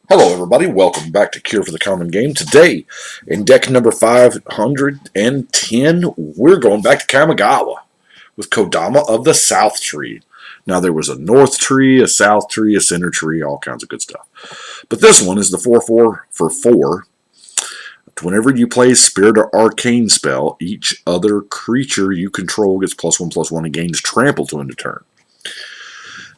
Hello everybody, welcome back to Cure for the Common Game. Today, in deck number 510, we're going back to Kamigawa with Kodama of the South Tree. Now there was a North Tree, a South Tree, a Center Tree, all kinds of good stuff. But this one is the 4/4 for 4. Whenever you play a Spirit or Arcane spell, each other creature you control gets +1/+1 and gains trample to end a turn.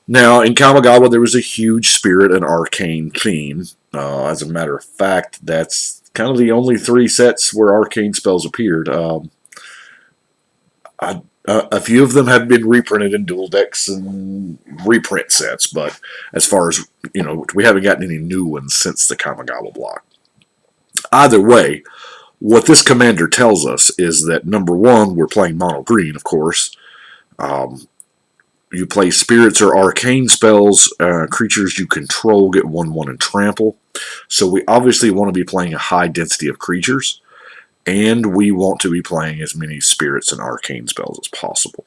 Now, in Kamigawa, there was a huge Spirit and Arcane theme. As a matter of fact, that's kind of the only 3 sets where Arcane spells appeared. A few of them have been reprinted in dual decks and reprint sets, but as far as, we haven't gotten any new ones since the Kamigawa block. Either way, what this commander tells us is that, number one, we're playing mono green, of course. You play spirits or arcane spells, creatures you control get 1/1 and trample. So we obviously want to be playing a high density of creatures, and we want to be playing as many spirits and arcane spells as possible.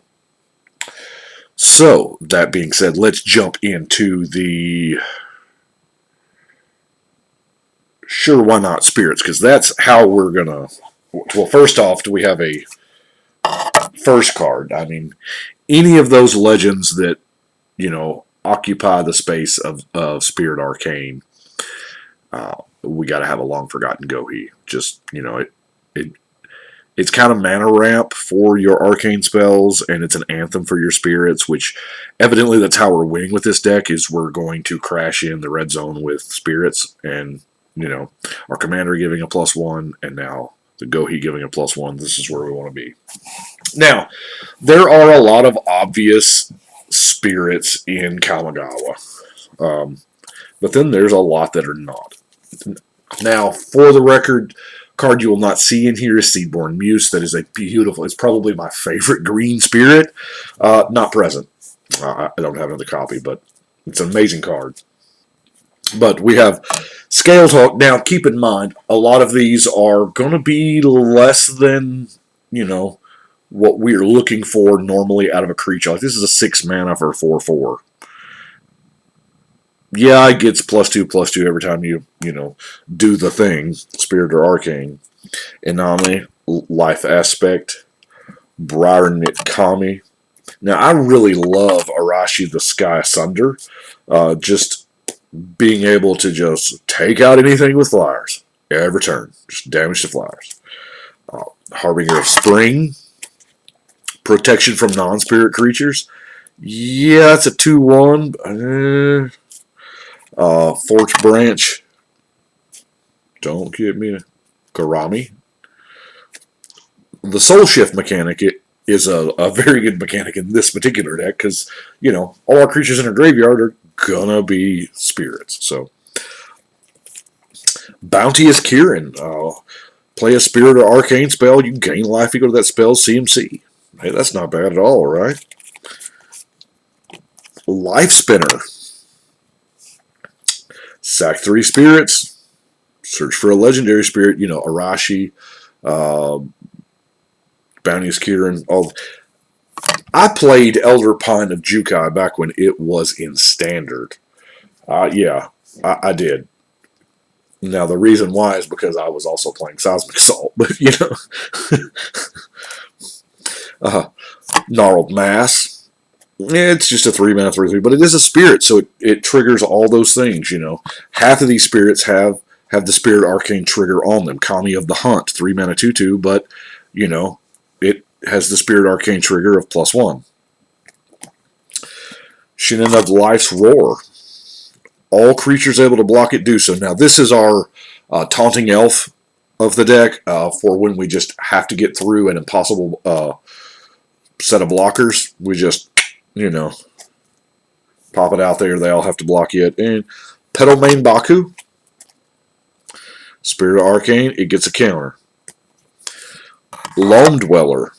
So, that being said, let's jump into the sure, why not spirits, because that's how we're going to... Well, first off, do we have a first card? I mean, any of those legends that, occupy the space of Spirit Arcane, we got to have a long forgotten Gohi. Just, it's kind of mana ramp for your arcane spells, and it's an anthem for your spirits, which evidently that's how we're winning with this deck, is we're going to crash in the red zone with spirits, and, our commander giving a +1, and now the Gohi giving a +1. This is where we want to be. Now, there are a lot of obvious spirits in Kamigawa, but then there's a lot that are not. Now, for the record, card you will not see in here is Seedborn Muse. That is a beautiful, it's probably my favorite green spirit. Not present. I don't have another copy, but it's an amazing card. But we have Scale Talk. Now, keep in mind, a lot of these are going to be less than, what we're looking for normally out of a creature. Like, this is a 6 mana for 4/4. Yeah, it gets +2/+2 every time you, do the thing. Spirit or Arcane. Inami, Life Aspect, Briarknit Kami. Now, I really love Arashi the Sky Asunder. Just being able to just take out anything with flyers every turn. Just damage to flyers. Harbinger of Spring. Protection from non-spirit creatures. Yeah, it's a 2/1. Forge Branch. Don't give me a Karami. The Soul Shift mechanic is a very good mechanic in this particular deck because, all our creatures in our graveyard are gonna be spirits. So, Bounteous Kieran. Play a spirit or arcane spell. You gain life equal to that spell's CMC. Hey, that's not bad at all, right? Life Spinner. Sack 3 spirits. Search for a legendary spirit. Arashi, Bounteous Kieran. I played Elder Pine of Jukai back when it was in Standard. Yeah, I did. Now, the reason why is because I was also playing Seismic Assault, but, Gnarled Mass. It's just a 3 mana 3/3, but it is a spirit, so it triggers all those things, Half of these spirits have the Spirit Arcane trigger on them. Kami of the Hunt, 3 mana 2/2, but, it has the Spirit Arcane trigger of +1. Shinin of Life's Roar. All creatures able to block it do so. Now, this is our Taunting Elf of the deck for when we just have to get through an impossible set of blockers. We just, pop it out there. They all have to block it. And Petalmane Baku. Spirit Arcane, it gets a counter. Loam Dweller.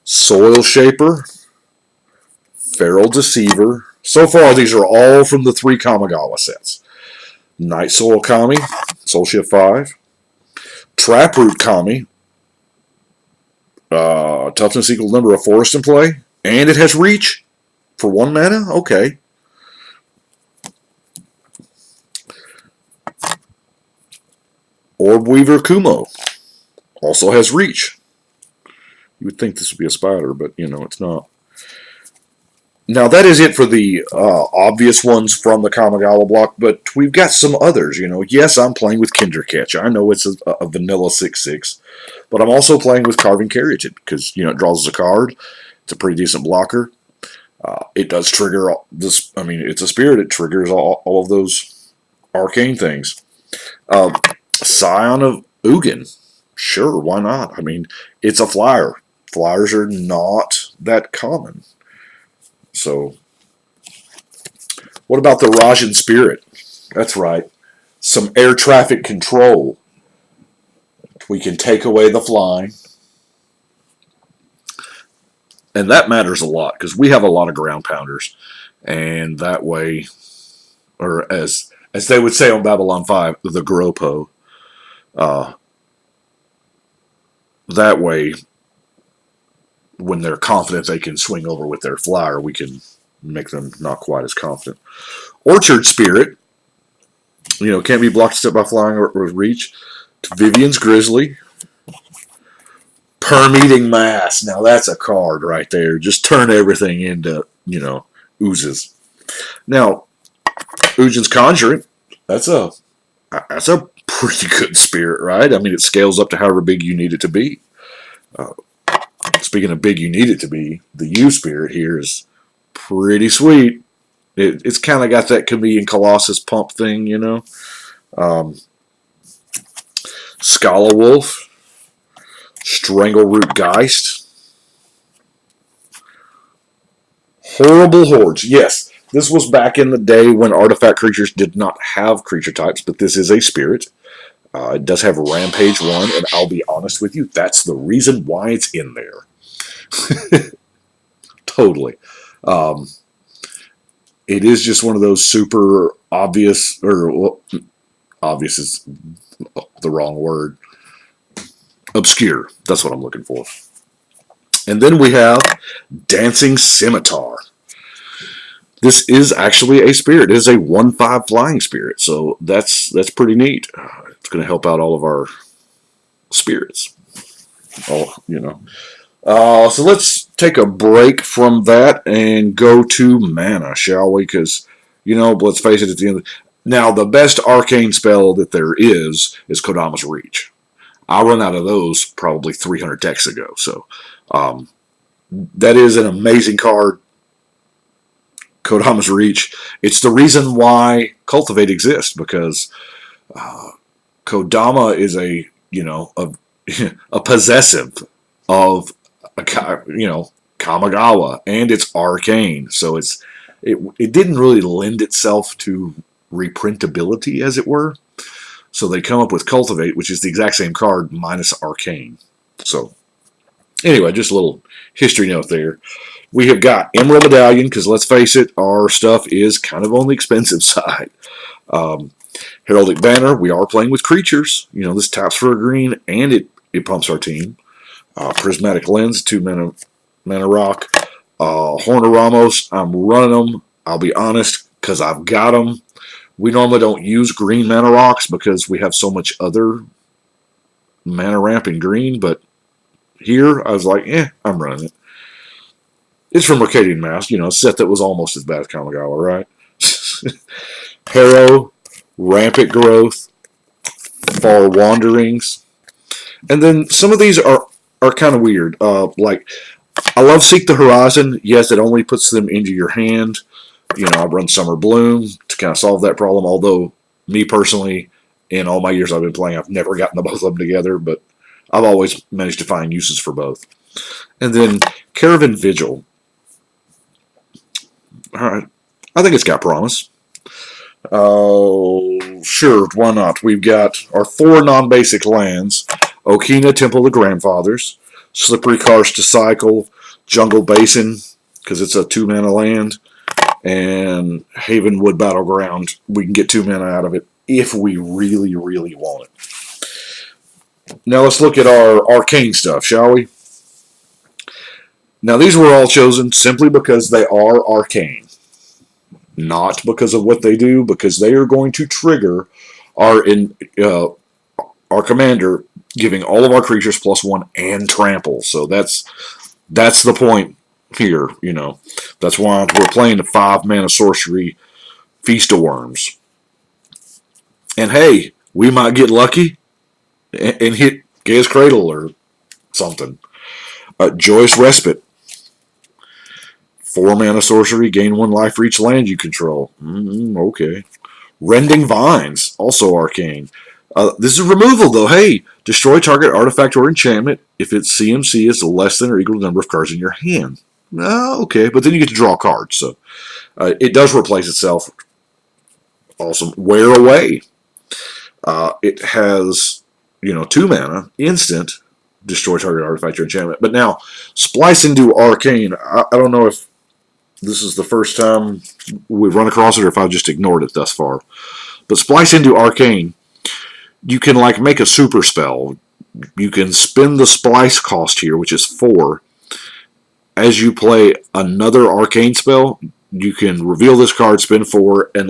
Soil Shaper. Feral Deceiver. So far, these are all from the 3 Kamigawa sets. Night Soul Kami, Soul Shift 5. Traproot Kami, toughness equal number of forest in play, and it has reach for 1 mana? Okay. Orb Weaver Kumo also has reach. You would think this would be a spider, but it's not. Now that is it for the obvious ones from the Kamigawa block, but we've got some others. Yes, I'm playing with Kindercatch. I know it's a vanilla 6/6, but I'm also playing with Carving Caryatid because it draws us a card. It's a pretty decent blocker. It does trigger this. I mean, it's a spirit. It triggers all of those arcane things. Scion of Ugin. Sure, why not? I mean, it's a flyer. Flyers are not that common. So, what about the Rajan Spirit? That's right. Some air traffic control. We can take away the flying. And that matters a lot because we have a lot of ground pounders. And that way, or as they would say on Babylon 5, the Gropo. That way, when they're confident they can swing over with their flyer, we can make them not quite as confident. Orchard Spirit, can't be blocked except by flying or reach. Vivian's Grizzly. Permeating Mass. Now that's a card right there. Just turn everything into, oozes. Now, Ujin's Conjurant, that's a pretty good spirit, right? I mean, it scales up to however big you need it to be. Speaking of big you need it to be, the U spirit here is pretty sweet. It's kind of got that Chameleon Colossus pump thing, Scala Wolf, Strangleroot Geist, Horrible Hordes. Yes, this was back in the day when artifact creatures did not have creature types, but this is a spirit. It does have Rampage 1, and I'll be honest with you, that's the reason why it's in there. Totally. It is just one of those super obvious, obvious is the wrong word. Obscure. That's what I'm looking for. And then we have Dancing Scimitar. This is actually a spirit. It is a 1/5 flying spirit, so that's pretty neat. It's going to help out all of our spirits. So let's take a break from that and go to mana, shall we? Because, let's face it, at the end. Now, the best arcane spell that there is Kodama's Reach. I run out of those probably 300 decks ago. So that is an amazing card. Kodama's Reach. It's the reason why Cultivate exists, because Kodama is a possessive of Kamigawa, and it's arcane. So it didn't really lend itself to reprintability, as it were. So they come up with Cultivate, which is the exact same card minus Arcane. So anyway, just a little history note there. We have got Emerald Medallion, because let's face it, our stuff is kind of on the expensive side. Heraldic Banner, we are playing with creatures. This taps for a green, and it pumps our team. Prismatic Lens, 2 mana rock. Horn of Ramos, I'm running them. I'll be honest, because I've got them. We normally don't use green mana rocks because we have so much other mana ramp in green, but here I was like, I'm running it. It's from Arcadian Mask, a set that was almost as bad as Kamigawa, right? Harrow, Rampant Growth, Far Wanderings. And then some of these are kind of weird. Like, I love Seek the Horizon. Yes, it only puts them into your hand. I run Summer Bloom to kind of solve that problem, although me personally, in all my years I've been playing, I've never gotten the both of them together, but I've always managed to find uses for both. And then Caravan Vigil. All right. I think it's got promise. Sure, why not? We've got our 4 non-basic lands. Okina, Temple of the Grandfathers. Slippery Karst to cycle. Jungle Basin, because it's a 2-mana land. And Havenwood Battleground. We can get 2 mana out of it if we really, really want it. Now let's look at our arcane stuff, shall we? Now these were all chosen simply because they are arcane. Not because of what they do, because they are going to trigger our our commander, giving all of our creatures +1 and trample. So that's the point here. That's why we're playing the 5-mana sorcery Feast of Worms. And hey, we might get lucky and hit Gaia's Cradle or something. Joyous Respite. 4-mana sorcery, gain 1 life for each land you control. Okay. Rending Vines, also arcane. This is removal, though. Hey, destroy target artifact or enchantment if its CMC is less than or equal to the number of cards in your hand. Okay, but then you get to draw cards, so it does replace itself. Awesome. Wear Away. It has, 2 mana, instant, destroy target artifact or enchantment. But now, splice into Arcane. I don't know if this is the first time we've run across it or if I've just ignored it thus far. But splice into Arcane, you can make a super spell. You can spend the splice cost here, which is 4. As you play another arcane spell, you can reveal this card, spend 4, and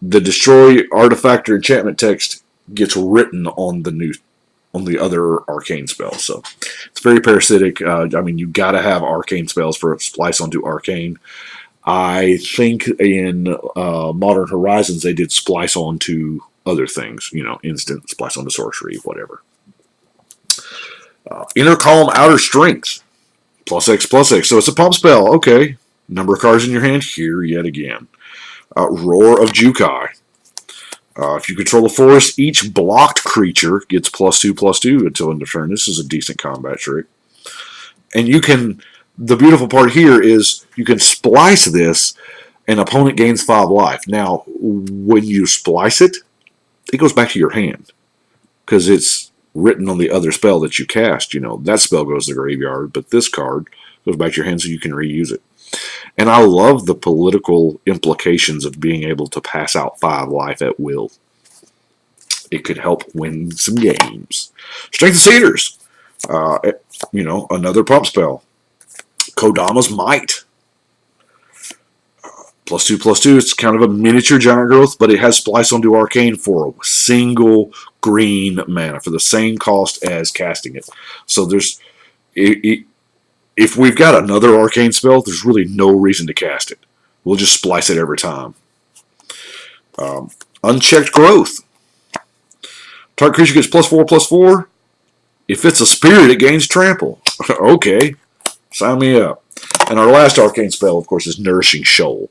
the destroy artifact or enchantment text gets written on the other arcane spell. So it's very parasitic. You got to have arcane spells for a splice onto arcane. I think in Modern Horizons they did splice onto other things. Instant splice onto sorcery, whatever. Inner Calm, Outer Strength. +X. So it's a pump spell. Okay. Number of cards in your hand. Here yet again. Roar of Jukai. If you control a forest, each blocked creature gets +2/+2 until end of turn. This is a decent combat trick. And the beautiful part here is you can splice this and opponent gains 5 life. Now, when you splice it, it goes back to your hand because it's written on the other spell that you cast. That spell goes to the graveyard, but this card goes back to your hand so you can reuse it. And I love the political implications of being able to pass out 5 life at will. It could help win some games. Strength of Cedars. Another pump spell. Kodama's Might. +2/+2. It's kind of a miniature giant growth, but it has splice onto arcane for a single green mana for the same cost as casting it. So if we've got another arcane spell, there's really no reason to cast it. We'll just splice it every time. Unchecked Growth. Target creature gets +4/+4. If it's a spirit, it gains trample. Okay, sign me up. And our last arcane spell, of course, is Nourishing Shoal.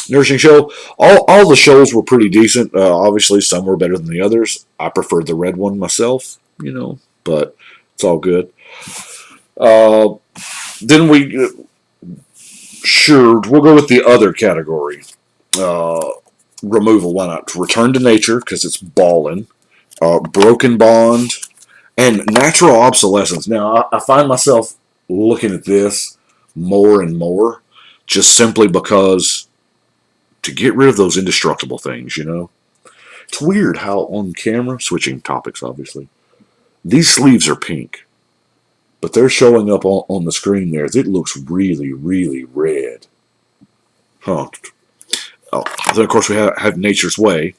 Nourishing Shoal, all the shoals were pretty decent. Obviously, some were better than the others. I preferred the red one myself, but it's all good. Then we'll go with the other category. Removal, why not? Return to Nature, because it's ballin'. Broken Bond, and Natural Obsolescence. Now, I find myself looking at this more and more, just simply because to get rid of those indestructible things, It's weird how on camera, switching topics obviously, these sleeves are pink, but they're showing up on the screen there. It looks really, really red. Huh. Oh, then, of course, we have Nature's Way,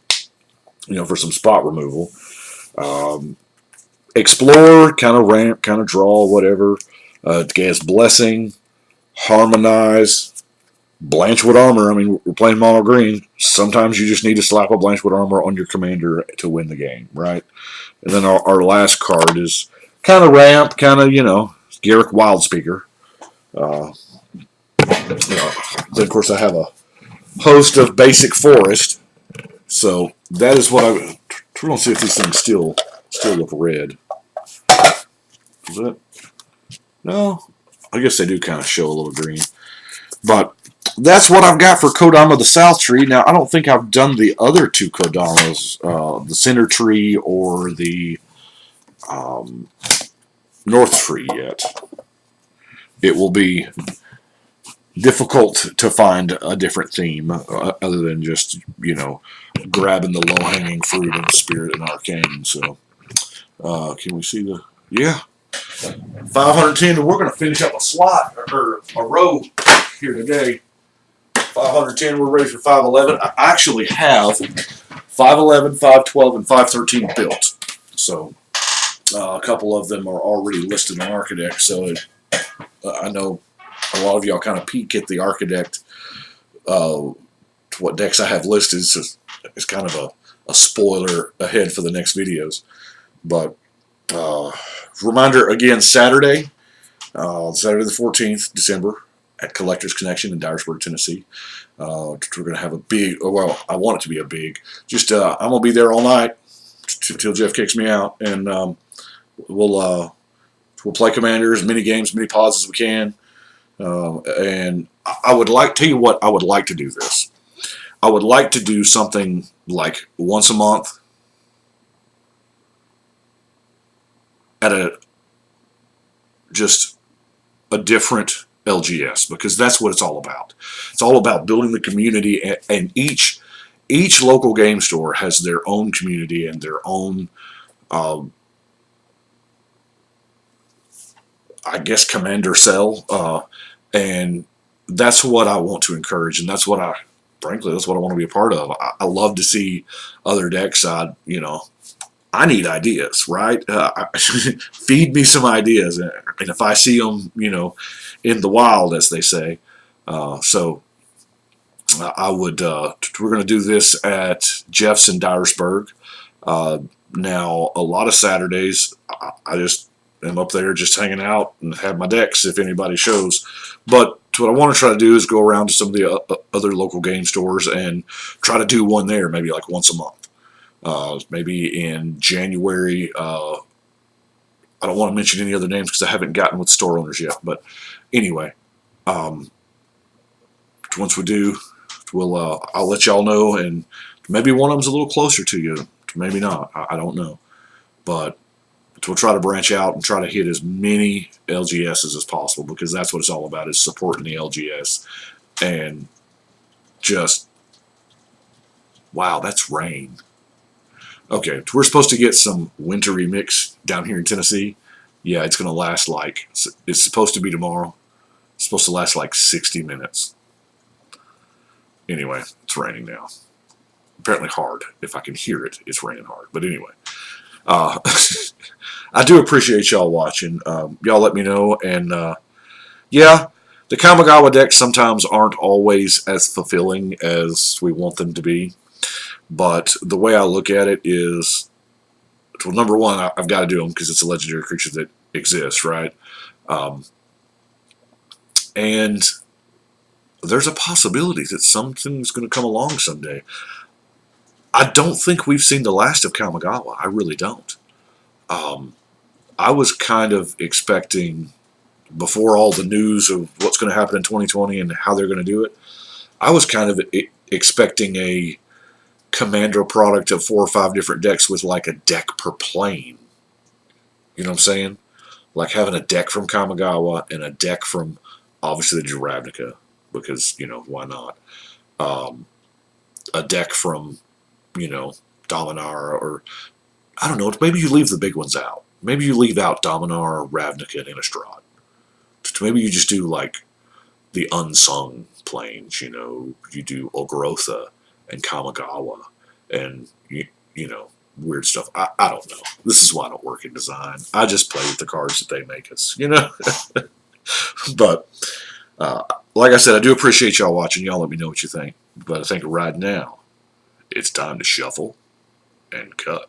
for some spot removal. Explore, kind of ramp, kind of draw, whatever. Gaia's Blessing, Harmonize, Blanchwood Armor. We're playing mono green. Sometimes you just need to slap a Blanchwood Armor on your commander to win the game, right? And then our last card is kind of ramp, kind of, Garrick Wildspeaker. Then, of course, I have a host of basic forest. So that is what I trying to see if these things still look red. Is it? No, I guess they do kind of show a little green. But that's what I've got for Kodama the South Tree. Now, I don't think I've done the other 2 Kodamas, the Center Tree or the North Tree yet. It will be difficult to find a different theme other than just, grabbing the low-hanging fruit of Spirit and Arcane. So, can we see the... Yeah. 510, we're going to finish up a slot, or a row here today. 510, we're ready for 511. I actually have 511, 512, and 513 built. So a couple of them are already listed on Architect. So I know a lot of y'all kind of peek at the Architect, what decks I have listed. So it's kind of a spoiler ahead for the next videos. But reminder again, Saturday the 14th December at Collectors Connection in Dyersburg, Tennessee. We're going to have a big, well, I want it to be a big, just I'm going to be there all night till Jeff kicks me out, and we'll play Commanders, mini games, mini pods as we can. And I would like, tell you what, I would like to do this. I would like to do something like once a month at just a different LGS, because that's what it's all about. It's all about building the community, and each local game store has their own community and their own, I guess, commander cell, and that's what I want to encourage, and that's what frankly, that's what I want to be a part of. I love to see other decks. I need ideas, right? Feed me some ideas, and if I see them, in the wild, as they say. So I would. We're going to do this at Jeff's in Dyersburg. Now, a lot of Saturdays, I just am up there just hanging out and have my decks if anybody shows. But what I want to try to do is go around to some of the other local game stores and try to do one there, maybe like once a month. Maybe in January. I don't want to mention any other names because I haven't gotten with store owners yet. But anyway, once we do, I'll let y'all know, and maybe one of them's a little closer to you. Maybe not. I don't know. But we'll try to branch out and try to hit as many LGSs as possible, because that's what it's all about, is supporting the LGS. And just, wow, that's rain. Okay, we're supposed to get some wintry mix down here in Tennessee. Yeah, it's going to last it's supposed to be tomorrow. It's supposed to last like 60 minutes. Anyway, it's raining now. Apparently hard. If I can hear it, it's raining hard. But anyway, I do appreciate y'all watching. Y'all let me know. And yeah, the Kamigawa decks sometimes aren't always as fulfilling as we want them to be. But the way I look at it is, well, number one, I've got to do them because it's a legendary creature that exists, right? And there's a possibility that something's going to come along someday. I don't think we've seen the last of Kamigawa. I really don't. I was kind of expecting, before all the news of what's going to happen in 2020 and how they're going to do it, I was kind of expecting a Commander product of 4 or 5 different decks with like a deck per plane. You know what I'm saying? Like having a deck from Kamigawa and a deck from, obviously, the Ravnica, because, why not? A deck from, Dominar, or, I don't know, maybe you leave the big ones out. Maybe you leave out Dominar, Ravnica, and Innistrad. Maybe you just do, like, the unsung planes, you do Ogrotha and Kamigawa and, weird stuff. I don't know. This is why I don't work in design. I just play with the cards that they make us, But, like I said, I do appreciate y'all watching. Y'all let me know what you think. But I think right now, it's time to shuffle and cut.